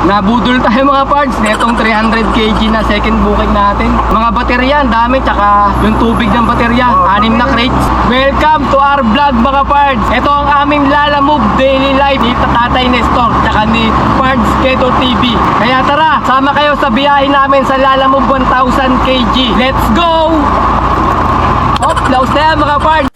Nabudol tayo mga parts netong 300 kg na second booking natin. Mga baterya, ang dami, tsaka yung tubig ng baterya, 6 na crates. Welcome to our vlog mga parts. Ito ang aming Lalamove Daily Life ni Tatay Nestor, tsaka ni Parts Keto TV. Kaya tara, sama kayo sa biyahe namin sa Lalamove 1000 kg. Let's go! Hop, laos na yan mga parts.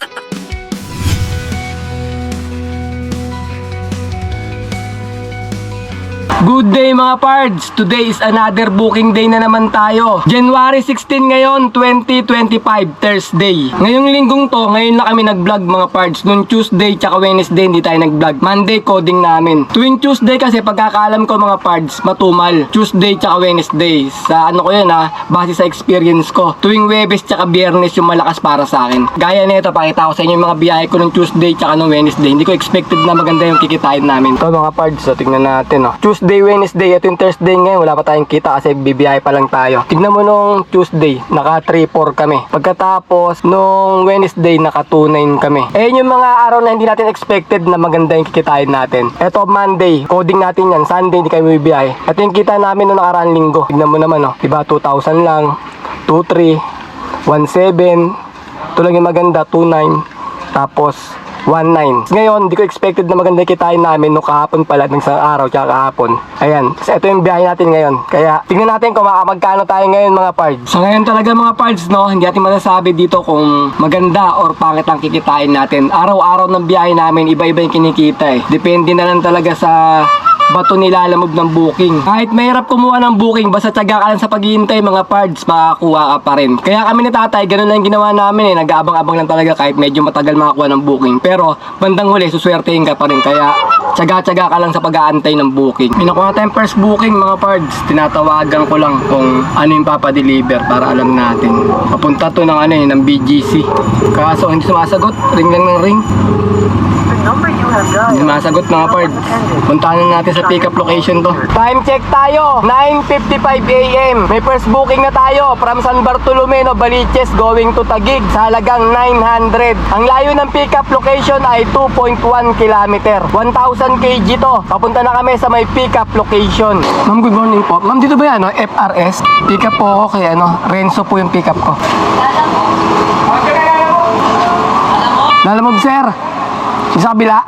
Good day mga pards! Today is another booking day na naman tayo. January 16 ngayon, 2025, Thursday. Ngayong linggong to, ngayon na kami nag-vlog mga pards. Noong Tuesday tsaka Wednesday hindi tayo nag-vlog. Monday coding namin. Tuwing Tuesday kasi pagkakaalam ko mga pards, matumal. Tuesday tsaka Wednesday. Sa ano ko yun base sa experience ko. Tuwing Webes tsaka Biyernes yung malakas para sa akin. Gaya nito, pakita ko sa inyo yung mga biyahe ko noong Tuesday tsaka noong Wednesday. Hindi ko expected na maganda yung kikitain namin. Ito mga pards, so tingnan natin Tuesday, Wednesday at yung Thursday ngayon wala pa tayong kita kasi bibiyahe pa lang tayo. Tignan mo nung Tuesday naka 3-4 kami. Pagkatapos nung Wednesday naka 2-9 kami. Yung mga araw na hindi natin expected na maganda yung kikitain natin. Eto Monday, coding natin yan. Sunday hindi kami bibiyahe. At yung kita namin nung nakaraang linggo. Tignan mo naman diba 2,000 lang, 2,3, 1,7. Ito lang yung maganda, 2,9. Tapos 1,9. Ngayon, hindi ko expected na maganda kitain namin nung kahapon pala, ng isang araw tsaka kahapon. Ayan, kasi ito yung biyahe natin ngayon. Kaya, tingnan natin kung magkano tayo ngayon mga pards. So ngayon talaga mga pards, hindi natin masasabi dito kung maganda or pangit ang kikitain natin. Araw-araw ng biyahe namin, iba-iba yung kinikita Depende na lang talaga sa bato nilalamove ng booking. Kahit mahirap kumuha ng booking, basta tiyaga ka lang sa paghihintay mga pards, makakuha ka pa rin. Kaya kami ni tatay, ganun lang ginawa namin nag-aabang-abang lang talaga kahit medyo matagal makakuha ng booking. Pero bandang huli, suswertehin ka pa rin. Kaya tiyaga-tiyaga ka lang sa pag-aantay ng booking. Pinakuha tayong first booking mga pards. Tinatawagan ko lang kung ano yung papadeliver para alam natin. Papunta to ng ng BGC. Kaso hindi sumasagot, ring lang ng ring. Hindi masagot mga pards. Puntahan na natin sa pick up location to. Time check tayo, 9:55 AM. May first booking na tayo from San Bartolome, Novaliches going to Taguig sa halagang 900. Ang layo ng pick up location ay 2.1 km. 1,000 kg to. Papunta na kami sa may pick up location. Ma'am, good morning po. Ma'am, dito ba yan FRS? Pick up po ako kay Renzo po yung pick up ko. Lalamove sir. Sa kabila.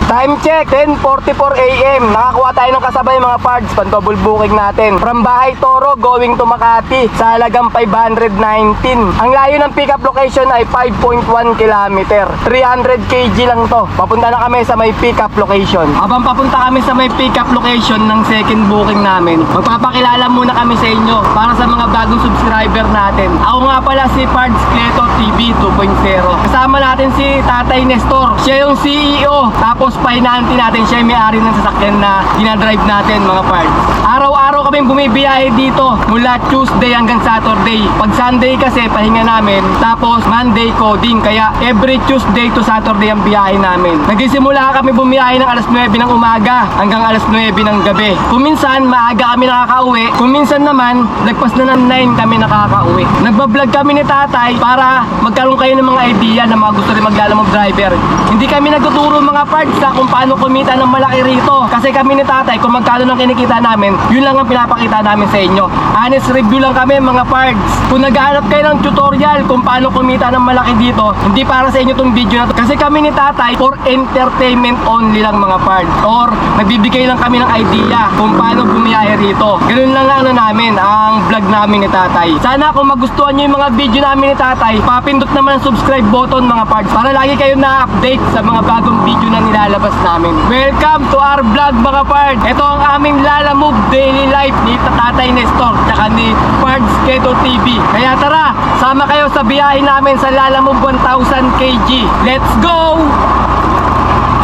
Time check, 10:44 AM. Nakakuha tayo ng kasabay mga pards, pan-double booking natin. From Bahay Toro going to Makati sa halagang 519. Ang layo ng pick up location ay 5.1 km. 300 kg lang to. Papunta na kami sa may pick up location. Habang papunta kami sa may pick up location ng second booking namin, magpapakilala muna kami sa inyo para sa mga bagong subscriber natin. Ako nga pala si Parts Keto TV 2.0. Kasama natin si Tatay Nestor. Siya yung CEO. Tapos pahinanti natin, siya yung may-ari ng sasakyan na dinadrive natin mga parts. Araw-araw kaming bumibiyahe dito mula Tuesday hanggang Saturday. Pag Sunday kasi pahinga namin, tapos Monday coding. Kaya every Tuesday to Saturday ang biyahe namin. Nagsisimula kami bumiyahe ng alas 9 ng umaga hanggang alas 9 ng gabi. Kung minsan maaga kami nakakauwi, kung minsan naman lagpas na ng 9 kami nakakauwi. Nagbablog kami ni tatay para magkaroon kayo ng mga idea na mga gusto rin maglalamove driver. Hindi kami nagtuturo mga parts kung paano kumita ng malaki rito. Kasi kami ni tatay, kung magkano lang kinikita namin, yun lang ang pinapakita namin sa inyo. Honest review lang kami mga pards. Kung naghahanap kayo ng tutorial kung paano kumita ng malaki dito, hindi para sa inyo tong video na to. Kasi kami ni tatay, for entertainment only lang mga pards. Or nagbibigay lang kami ng idea kung paano bumiyahe rito. Ganun lang namin, ang vlog namin ni tatay. Sana kung magustuhan nyo yung mga video namin ni tatay, papindot naman ang subscribe button mga pards para lagi kayo na-update sa mga bagong video na nilalabas namin. Welcome to our vlog mga pards. Ito ang aming Lalamove Daily Life ni Tatay Nestor tsaka ni Parts Keto TV. Kaya tara, sama kayo sa biyahe namin sa Lalamove 1000 kg. Let's go!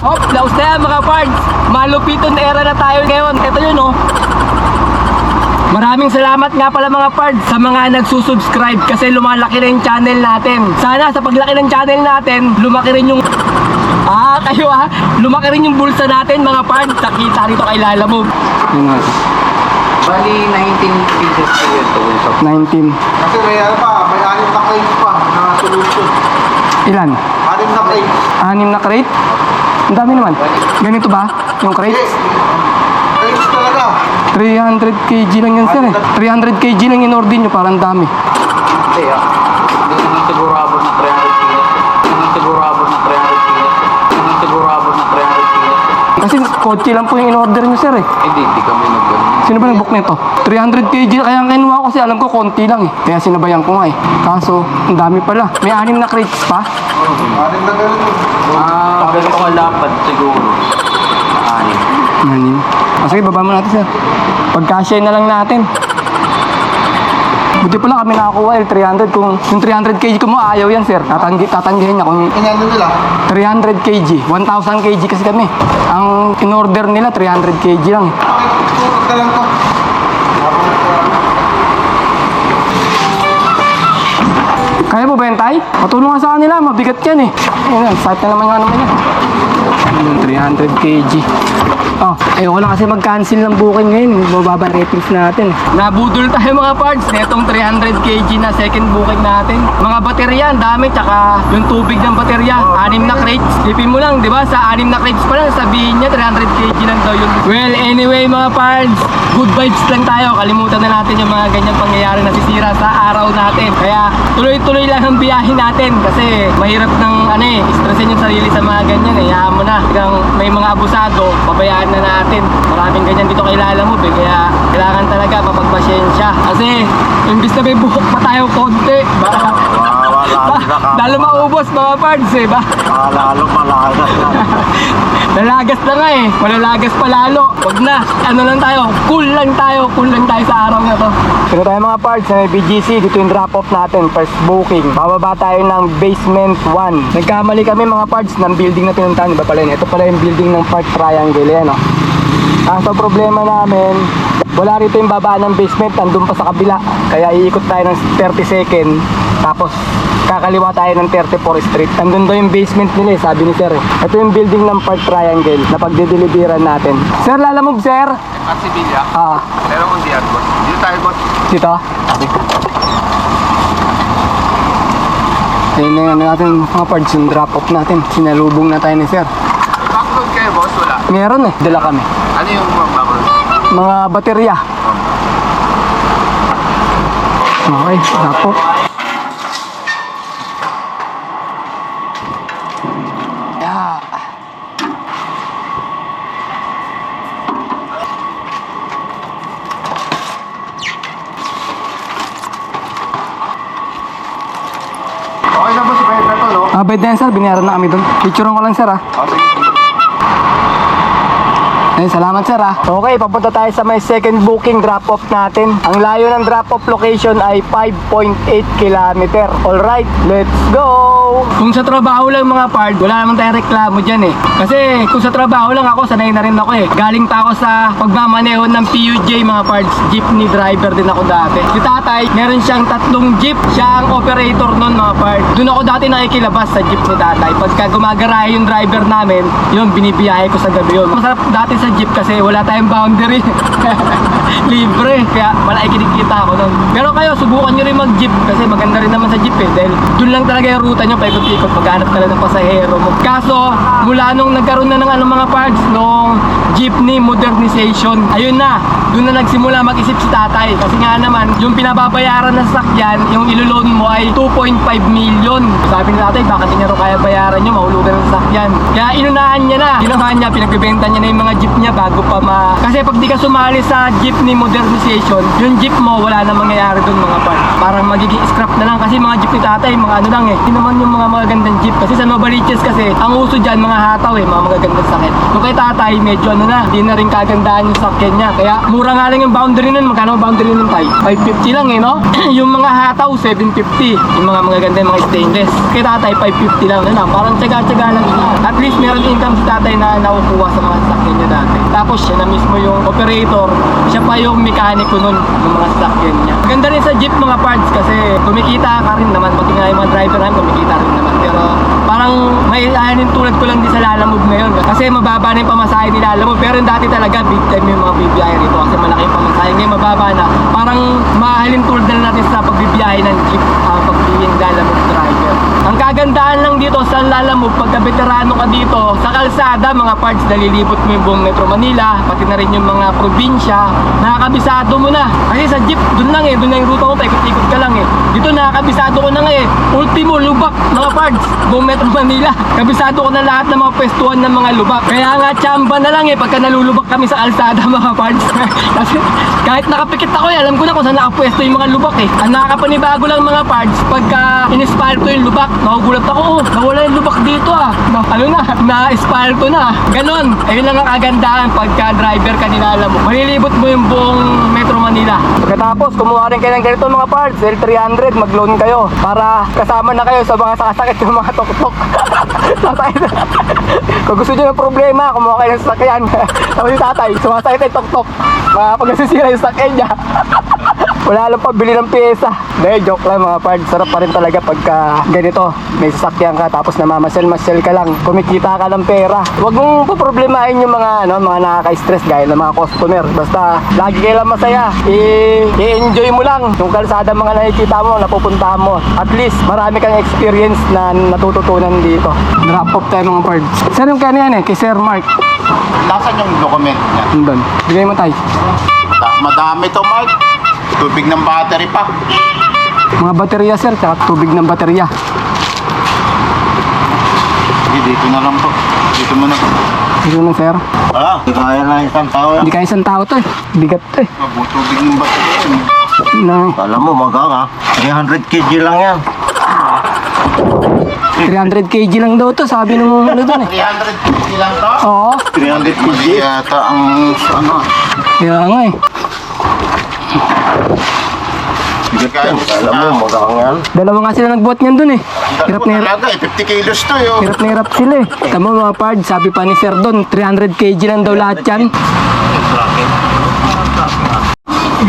Hop, laos na yan mga pards. Malupiton era na tayo ngayon. Ito yun Maraming salamat nga pala mga pards sa mga nagsusubscribe kasi lumalaki na yung channel natin. Sana sa paglaki ng channel natin, lumaki rin yung lumaki rin yung bulsa natin mga pards. Nakita rito kay Lalamove. Bali, 19 pieces po yun to. 19. Kasi may ano pa, may 6 na claims pa na solution. Ilan? 6 na claims. 6 na crate? Ang dami naman. Ganito ba? Yung crate? Yes. Claims talaga. 300 kg lang yan sir eh. 300 kg lang in-order nyo, parang dami. Hindi Hindi siguro abot ng 300 kilos. Hindi siguro abot ng 300 kilos. Hindi siguro abot ng 300 kilos. Kasi kotse lang po yung in-order nyo sir eh. Hindi kami nag-ganun. Sino ba nag-book nito? 300 kg kaya ang kinuha ko kasi alam ko konti lang eh. Kaya sinabayan ko nga eh. Kaso, ang dami pala. May 6 na crates pa. 6 na ganun. Pero ko lapad siguro. Anim. Yan. Sige, baba mo natin sir. Pagka-share na lang natin. Buti pala kami nakakuha 300. Kung yung 300 kg ko mo, ayaw yan sir. Tatanggihin niya kung Inano nila? 300 kg. 1,000 kg kasi kami. Ang in-order nila, 300 kg lang. Tutut ka lang to. Kaya mo ba yan, Tay? Patulong nga sa kanila, mabigat yan eh. Ayun, site na naman nga naman yan. Yung 300 kg. Oh, ayoko lang kasi mag-cancel ng booking ngayon. Bababa ratings natin. Nabudol tayo mga parts netong 300 kg na second booking natin. Mga baterya, ang dami. Tsaka yung tubig ng baterya. 6 na crates. Tipin mo lang, di ba? Sa 6 na crates pa lang, sabihin niya 300 kg lang daw yun. Well, anyway mga parts, good vibes lang tayo. Kalimutan na natin yung mga ganyang pangyayari na sisira sa araw natin. Kaya tuloy-tuloy lang ang biyahe natin. Kasi mahirap ng stressin yung sarili sa mga ganyan. Hayaan mo na. Hanggang may mga abusado, pabayaan na natin. Maraming ganyan dito kay Lalamove eh. Kaya kailangan talaga mapagpasyensya. Kasi imbis na may buhok pa tayo konti. Lalo maubos mga parts eh ba? Lalo malagas na. Lalagas na nga eh. Malalagas pa lalo. Huwag na. Ano lang tayo? Cool lang tayo. Cool lang tayo sa araw na to. Sino tayo mga parts na may BGC. Dito yung drop off natin. First booking. Bababa tayo ng basement 1. Nagkamali kami mga parts ng building na pinuntahan. Iba pala yun. Ito pala yung building ng Park Triangle. Yan o. So problema namin, wala rito yung baba ng basement. Nandun pa sa kabila. Kaya iikot tayo ng 30 second. Tapos kakaliwa tayo ng 34 Street. Nandun daw yung basement nila eh, sabi ni sir eh. Ito yung building ng Park Triangle na pagdideliveran natin. Sir, Lalamove sir. At si Villa, meron kong diyan, boss. Dito tayo, boss. Dito. Ayun na yun natin mga parts yung drop off natin. Sinalubong na tayo ni sir. Backload kayo, boss, wala. Meron eh, dala kami. Ano yung backload? Mga baterya. Okay, drop off. Yeah. Okay na, boss. Bayad na to, no? Bayad na yan sir, binayaran na kami doon. Picturean ko lang sir Sige. Ayun, salamat sir Okay, papunta tayo sa may second booking drop-off natin. Ang layo ng drop-off location ay 5.8 km. Alright, let's go! Kung sa trabaho lang mga part, wala naman tayong reklamo dyan eh. Kasi kung sa trabaho lang ako, sanay na rin ako eh. Galing pa ako sa pagmamaneho ng PUJ mga parts. Jeepney driver din ako dati. Si tatay, meron siyang 3 jeep. Siya ang operator nun mga part. Doon ako dati nakikilabas sa jeep ni tatay. Pagka gumagarahe yung driver namin, yun, binibiyahe ko sa gabi yun. Masarap dati sa jeep kasi wala tayong boundary. Libre. Kaya malaki kinikita ako nun. Pero kayo, subukan nyo rin mag-jeep kasi maganda rin naman sa jeep eh. Dahil doon lang talaga yung ruta nyo, paikot-ikot, maghanap ka lang ng pasahero mo. Kaso, mula nung nagkaroon na ng mga parts, nung jeepney modernization, ayun na, doon na nagsimula mag-isip si tatay. Kasi nga naman, yung pinababayaran na sasakyan, yung iloloan mo ay 2.5 million. Sabi ni tatay, bakit hindi rin kaya bayaran nyo, mahulugan ng sasakyan. Kaya inunahan niya na. Ginawa niya, pinagbibenta niya na yung mga jeep niya bago pa Kasi pag di ka sumali sa jeepney modernization, yung jeep mo, wala na mangyayari doon mga parts. Parang magiging scrap na lang kasi mga jeep ni tatay, mga ano lang eh. Hindi naman yung mga magagandang jeep. Kasi sa Novaliches kasi, ang uso dyan, mga hataw eh, mga magagandang sakit. Yung kay tatay, medyo ano na, hindi na rin kagandaan yung sakyan niya. Kaya mura nga lang yung boundary nun. Magkano ang boundary nun tayo? 550 lang eh, no? Yung mga hataw, 750. Yung mga magaganda, yung mga stainless. Kay tatay, 550 lang. Ano, parang tsaga-tsaga lang yun. At least meron income si tatay na nakukuha sa mga sakyan niya dati. Tapos siya na mismo yung operator, siya pa yung mekaniko nun ng mga sasakyan niya. Maganda rin sa jeep mga parts kasi kumikita ka rin naman. Pati nga yung mga driver namin kumikita rin naman. Pero parang may ayanin tulad ko lang din sa Lalamove ngayon. Kasi mababa na yung pamasahe ni Lalamove. Pero yung dati talaga big time yung mga bibiyahe rito kasi malaki yung pamasahe. Ngayon mababa na. Parang mahalin tulad na lang natin sa pagbibiyahe ng jeep pagbibiyahe ng Lalamove driver. Ang kagandahan lang dito sa Lalamove, pagka veterano ka dito, sa kalsada, mga parts, nalilibot mo yung buong Metro Manila, pati na rin yung mga probinsya, nakakabisado mo na. Kasi sa jeep, dun lang dun na yung ruta mo, paikot-ikot ka lang Dito nakakabisado ko na ultimo, Lubak, mga parts, buong Metro Manila. Kabisado ko na lahat ng mga pwestuhan ng mga lubak. Kaya nga, tsamba na lang pagka nalulubak kami sa kalsada, mga parts. Kasi kahit nakapikit ako alam ko na kung saan nakapwesto yung mga lubak Ang nakakapanibago lang mga parts, pagka in-espalto yung lubak, nagugulat ako, nawala yung lubak dito na-espalto na. Ganon. Ayun lang ang kagandahan pagka driver ka nilala mo. Malilibot mo yung buong Metro Manila. Pagkatapos, kumuha rin kayo ng ganito mga parts, L300, mag-loan kayo para kasama na kayo sa mga sakasakit ng mga tok-tok. Kung gusto nyo ng problema, kumuha kayo ng sasakyan. Tapos yung tatay, sumasakit yung tok-tok. Pag nasisira yung sasakyan niya. Wala lang pabili ng pyesa. Dahil joke lang mga pards. Sarap pa rin talaga pagka ganito. May sasakyan ka tapos namamasyal-masyal ka lang. Kumikita ka ng pera. Huwag mong poproblemahin yung mga mga nakaka-stress gaya ng mga customer. Basta lagi kayo lang masaya. I-enjoy mo lang yung kalsada mga nakikita mo, napupuntahan mo. At least marami kang experience na natututunan dito. Drop off tayo mga pards. Saan yung kanya yan kay Sir Mark? Nasaan yung document niya? Doon. Bigay mo tayo. Madami to, Mark. Tubig ng battery pa. Mga baterya sir, tsaka tubig ng baterya. Sige, dito na lang po. Dito mo na po. Dito na sir. Hindi kaya na isang tao yan. Hindi kaya isang tao to Bigat to Tubig ng battery. No. Alam mo, magang 300 kg lang yan. 300 kg lang daw to, sabi nung ano doon 300 kg lang to? Oo. 300 kg yata ang ano. Kaya nga Alam mo, magang yan. Dalawa nga sila nagbuhat niyan doon Hirap na hirap. Talaga 50 kilos to yun. Hirap na hirap sila Tama mga pard, sabi pa ni Sir Don, 300 kg lang daw lahat yan.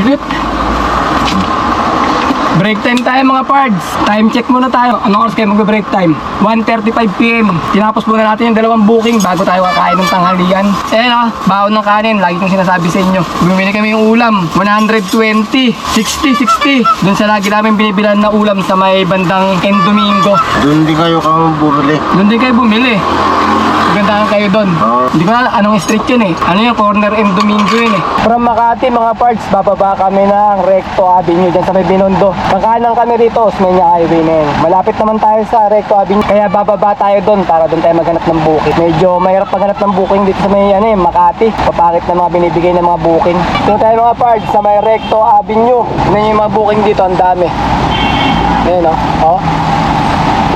Ilit. Break time tayo mga pards. Time check muna tayo. Anong oras kayo magbe-break time? 1:35 PM. Tinapos muna natin yung dalawang booking bago tayo kakain ng tanghalian. Baon ng kanin. Lagi kong sinasabi sa inyo. Bumili kami yung ulam. 120, 60. Doon sa lagi namin binibilan na ulam sa may bandang Domingo. Doon di kayo kang burli. Doon din kayo bumili. Gandahan kayo doon. Hindi ko alam anong street yun Ano yung corner Domingo yun From Makati mga parts, bababa kami ng Recto Avenue dyan sa may Binondo. Kakanan kami rito, Osmeña Highway na yun. Malapit naman tayo sa Recto Avenue. Kaya bababa tayo doon para doon tayo maghanap ng booking. Medyo mahirap maghanap ng booking dito sa may Makati. Papakit na mga binibigay ng mga booking. Dito tayo mga parts sa may Recto Avenue. Tignan yung mga booking dito, ang dami. Ayan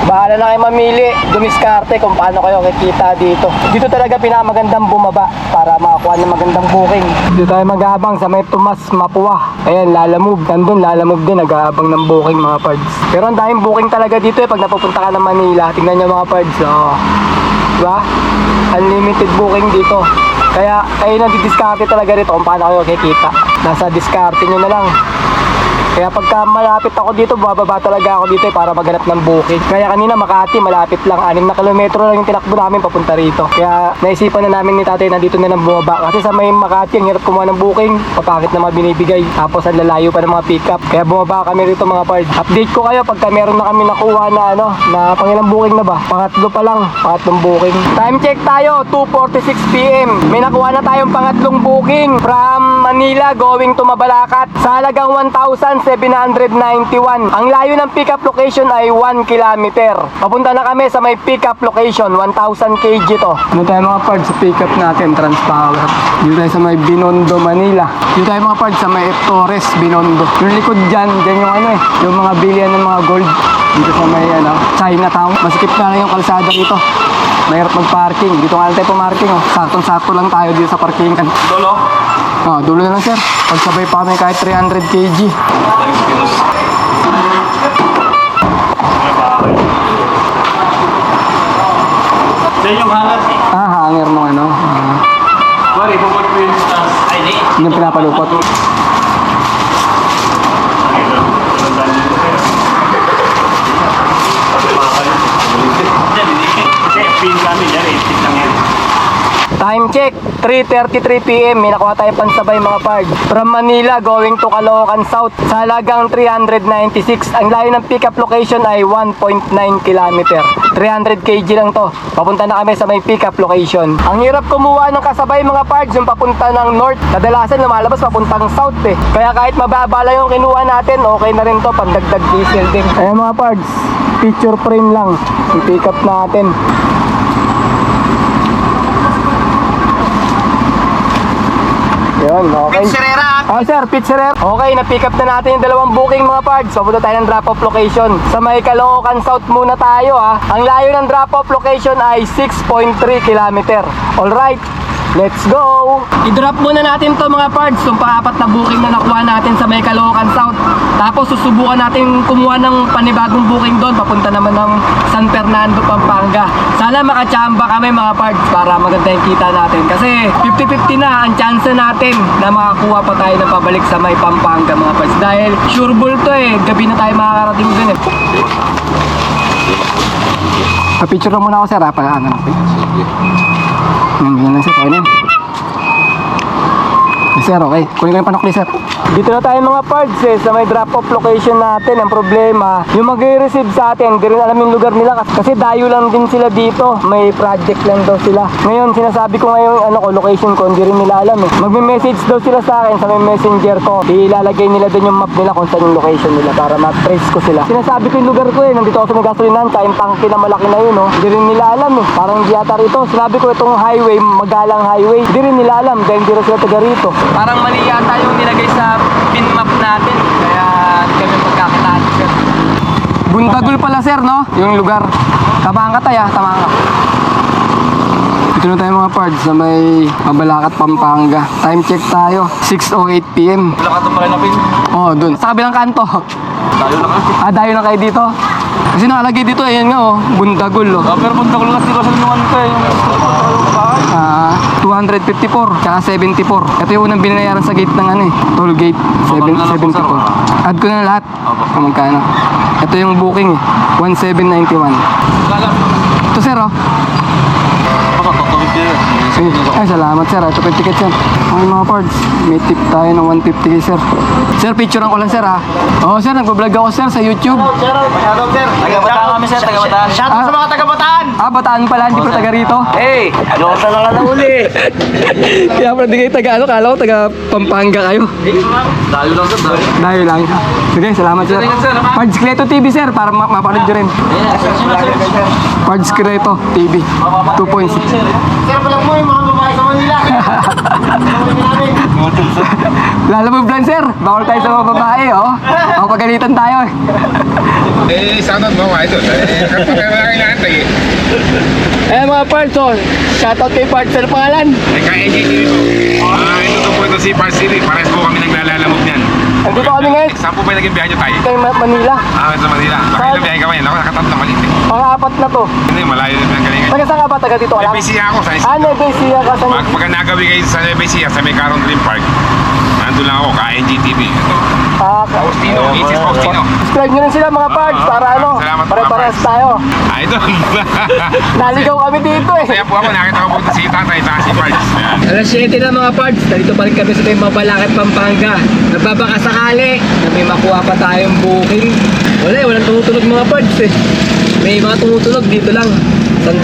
Bahala na kayo mamili, dumiskarte kung paano kayo kikita dito. Dito talaga pinamagandang bumaba para makakuha ng magandang booking. Dito tayo mag-aabang sa may Tomas Mapua. Ayan, Lalamove. Nandun, Lalamove din, nag-aabang ng booking mga pards. Pero ang daming booking talaga dito pag napupunta ka ng Manila. Tingnan nyo mga pards. Diba? Unlimited booking dito. Kaya kayo nang-didiskarte talaga rito kung paano kayo kikita. Nasa diskarte nyo na lang. Kaya pagka malapit ako dito, bababa talaga ako dito para maghanap ng booking. Kaya kanina Makati, malapit lang. 6 na kilometro lang yung tinakbo namin papunta rito. Kaya naisipan na namin ni tatay na dito na lang bumaba. Kasi sa may Makati, ang hirap kumuha ng booking. Papakit na mga binibigay. Tapos ang lalayo pa ng mga pick up. Kaya bumaba kami rito mga pards. Update ko kayo pagka meron na kami nakuha na na pangilang booking na ba? Pangatlo pa lang. Pangatlong booking. Time check tayo, 2:46 PM. May nakuha na tayong pangatlong booking from Manila going to Mabalacat. Sa halagang 1,791. Ang layo ng pick-up location ay 1 kilometer. Papunta na kami sa may pick-up location, 1,000 kg to. Dito tayo mga pards sa pick-up natin, Transpower. Dito tayo sa may Binondo, Manila. Dito tayo mga pards sa may Torres, Binondo. Yung likod dyan yung yung mga bilihan ng mga gold. Dito sa may Chinatown. Masikip na lang yung kalsada dito. Mahirap mag-parking. Dito nga lang tayo pumarking. Saktong-sakto lang tayo dito sa parkingan. Dolo? Dulo na lang sir. Pagsabay pa kami kahit 300 kg. Yan yung hangat Hanger mo Sorry, bumot mo yung stars. Ay, di. Yung pinapalupot. Time check, 3:33 PM. May nakuha tayo pansabay mga pards. From Manila going to Caloocan South sa halagang 396. Ang layo ng pickup location ay 1.9 km. 300 kg lang to. Papunta na kami sa may pickup location. Ang hirap kumuha ng kasabay mga pards yung papunta ng north. Kadalasan lumalabas papuntang south eh. Kaya kahit mababa lang yung kinuha natin, okay na rin to, pandagdag diesel din. Ayan mga pards, picture frame lang. I-pick up natin. Yun, okay. Oh sir, Pizzeria. Okay, na-pick up na natin yung dalawang booking mga pards. Papunta tayo ng drop-off location. Sa may Caloocan South muna tayo ha. Ang layo ng drop-off location ay 6.3 km. Alright, let's go! I-drop muna natin to mga pards. Yung pang-apat na booking na nakuha natin sa may Caloocan South. Tapos susubukan natin kumuha ng panibagong booking doon. Papunta naman ng San Fernando, Pampanga. Sana makachamba kami mga pards para maganda yung kita natin. Kasi 50-50 na ang chance natin na makakuha pa tayo ng pabalik sa may Pampanga mga pards. Dahil sure ball to eh. Gabi na tayo makakarating dun eh. Pa-picture lang muna ako sir ha. Pag-ano lang. Ganyan lang sir. Okay na yun. Sir, okay. Kunin ko yung panukli, sir. Dito na tayo mga pards eh, sa may drop-off location natin. Ang problema, yung mag-receive sa atin, di rin alam yung lugar nila kasi dayo lang din sila dito. May project lang daw sila. Ngayon, sinasabi ko ngayon, location ko, hindi rin nila alam eh. Magme-message daw sila sa akin sa may messenger ko. Ilalagay nila din yung map nila kung saan yung location nila para ma-trace ko sila. Sinasabi ko yung lugar ko eh, nandito ako sa may gasolinahan, kayong tangke na malaki na yun, oh. Hindi rin nila alam eh. Parang hindi ata rito. Sinabi ko itong highway, Magalang Highway. Hindi rin nila alam dahil hindi rin sila taga rito. Parang mali yata yung nilagay sa pin map natin. Kaya hindi kami magkakitaan, sir. Buntagul pala, sir, no? Yung lugar. Tamaan ka tayo, tamaan ka. Dito na tayo mga pards sa may Mabalacat, Pampanga. Time check tayo, 6:08 PM. Wala ka ito pala na pin. Oh, dun. Sa kabilang kanto. Tayo na kasi. Dayo na kayo dito. Kasi nakalagay dito, ayan nga, oh. Buntagul, oh. Pero punta ko lang kasi kasi naman ito yung 254 tsaka 74. Ito yung unang binayaran sa gate ng toll gate. 74. Add ko na lahat. Kung magkano. Ito yung booking eh. 1791. Ito sir oh. Ay salamat sir. Ito pa yung ticket sir. Okay mga pards. May tip tayo ng 150 kay sir. Sir, picturean ko lang sir ha. Oo sir, nag-vlog ako sir sa YouTube. Taga-Bataan kami sir, taga-Bataan. Shoutout sa mga taga-Bataan! Bataan pala, hindi pa taga rito. Hey! Lota na ka na uli! Kaya pala di kayo taga kala ko taga Pampanga kayo. Dayo lang sir, dayo. Dahil lang. Sige, salamat sir. Pards Creto TV sir, para mapanood nyo rin. Pards Creto TV 2.6. Sir, pala mo yung mga babae sa Manila. Lalo mo plan sir, bawal tayo sa mga babae oh. Mapagalitan tayo eh. Shoutout mo mga idol. Kapag natin Eh mga Pards oh, shoutout kay Pards, ano pangalan? kaya NJTV po. Ito po ito si Park City. Parehas po kami naglalalamog niyan. Andito kami ngayon Saan po ba naging biyahe nyo tayo? kay Manila. Ito Manila. Baka ilang biyahe ka ba yan? Ako nakatatlo na maliit. Pang-apat na to. Hindi, malayo na ang galingan. Taga saan ka ba? Taga dito ka lang? May ako sa Nebesiya ka sa... Pag nagawi kayo sa Nebesia, sa may Caron Dream Park, nandun lang ako, ka-NGTV. Ito. Faustino, Isis Faustino. Subscribe nyo rin sila mga Pards para Salamat, mga pare-parehas Pards. tayo. Idol. Naligaw kami dito eh. Kaya po ako, nakita ko po si tatay sa si Parks. Alas 7 na mga Pards, dito pa rin kami sa may Mabalacat, Pampanga. Nagbabaka sakali na may makuha pa tayong booking. Walang tumutunog mga Pards eh. May mga tumutunog dito lang. San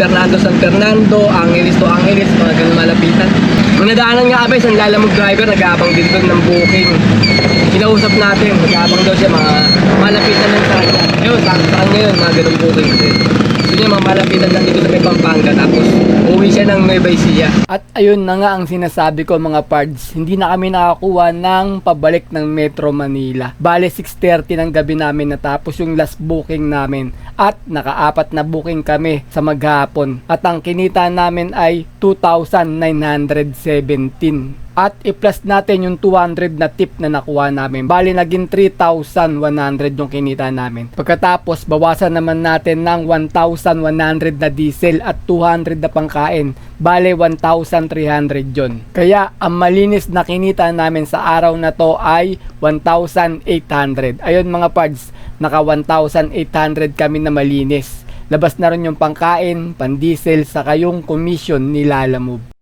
Fernando, Angeles to Angeles, mga ganun malapitan. Nung nadaanan nga kami, isang lalamog driver, nag-aabang din doon ng booking. Kinausap natin, nag-aabang daw siya, mga malapitan lang sa kanya. Ayun, sa kanya yun, mga ganun booking kasi. Gusto niya mga malapitan lang dito sa may Pampanga, tapos uwi siya ng Nueva Ecija. At ayun na nga ang sinasabi ko mga Pards, hindi na kami nakakuha ng pabalik ng Metro Manila. Bale 6:30 ng gabi namin natapos yung last booking namin at nakaapat na booking kami sa maghapon. At ang kinita namin ay 2,917. At i-plus natin yung 200 na tip na nakuha namin. Bali naging 3,100 yung kinita namin. Pagkatapos bawasan naman natin ng 1,100 na diesel at 200 na pangkain. Bale 1,300 yun. Kaya ang malinis na kinita namin sa araw na to ay 1,800. Ayun mga Pards, naka 1,800 kami na malinis. Labas na rin yung pangkain, pandiesel, saka yung commission ni Lalamove.